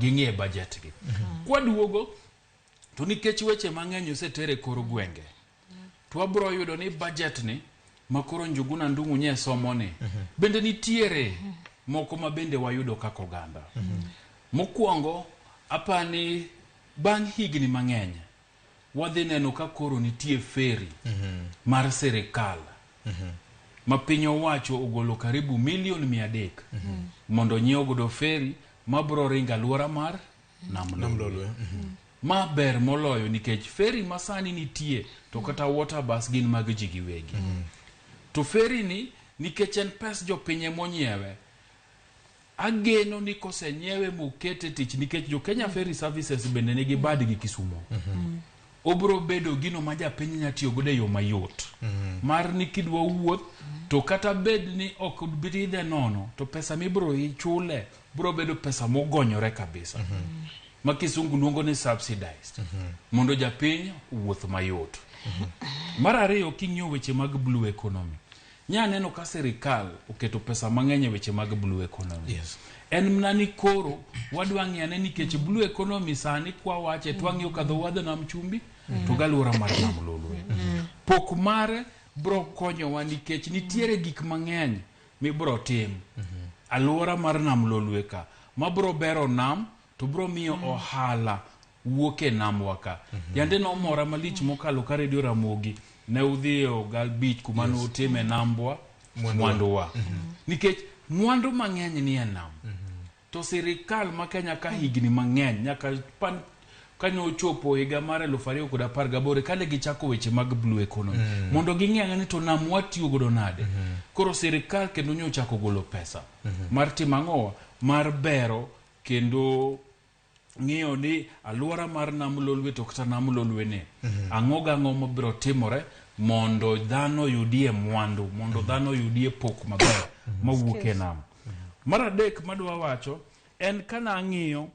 ging'e budget gi. Kwa duogo to nikech weche mang'eny osetere kor gwenge. To wabro yudo ni budget ni makoro Njuguna Ndung'u nye somo ni bende nitiere moko ma bende wayudo kako oganda. Mokwongo apani bang' higni mang'eny wadhi neno ka koro nitie feri mar sirkal ma piny owacho ogolo karibu $300,000 mondo nyiew godo feri mabro ringa alwora mar Nam Lolwe. Ma ber moloyo nikech feri masani nitie to kata water bus gin mag ji giwegi. To feri ni nikech en pes jopiny monyiewe, ageno ni kosenyewe mukete tich nikech jo Kenya Ferry Services bende nigi badgi Kisumo. Obro bedo gino ma japiny nyatiyo godo yo mayot. Mar ni kidwa wuoth to kata bed ni ok bidhe nono to pesa mibro ichule bro bedo pesa mogonyore kabisa. Ma kisungu luongo ni subsidized. Mondo japiny wuoth mayot. Mar ariyo king'iyo weche mag blue economy. Nya neno ka sirkal oketo pesa mang'eny e weche mag blue economy. En mnani koro wadwa ng'iyane nikech blue economy sani kwa wache twang'iyo kadho wadho nam chumbi to galwora mar Nam Lolwe. Pok mare bro konyowa nikech nitiere gik mang'eny mibro tim alwora mar Nam Lolwe ka mabro bero nam to bro miyo ohala wuoke nam waka. Yande no mora malich mokalo ka radio Ramogi ne udhiyo gal beach kuma no time nambwa mwanduwa. Nikech mwandu mang'eny ni e nam. To sirkal ma Kenya ka higni mang'eny nyaka kanyo chopo higa mar 2018 kane gichako weche mag blue economy mondo ging'e ni to nam watiyo godo nade. Koro sirkal kendo nyo chako golo pesa mar timang'owa mar bero kendo ng'iyo ni alwora mar Nam Lolwe to kata Nam Lolwe ne ang'o mabiro timore mondo dhano yudie mwandu, mondo dhano yudie pok maber mawuok e nam. Mar adek madwa wacho en kana ng'iyo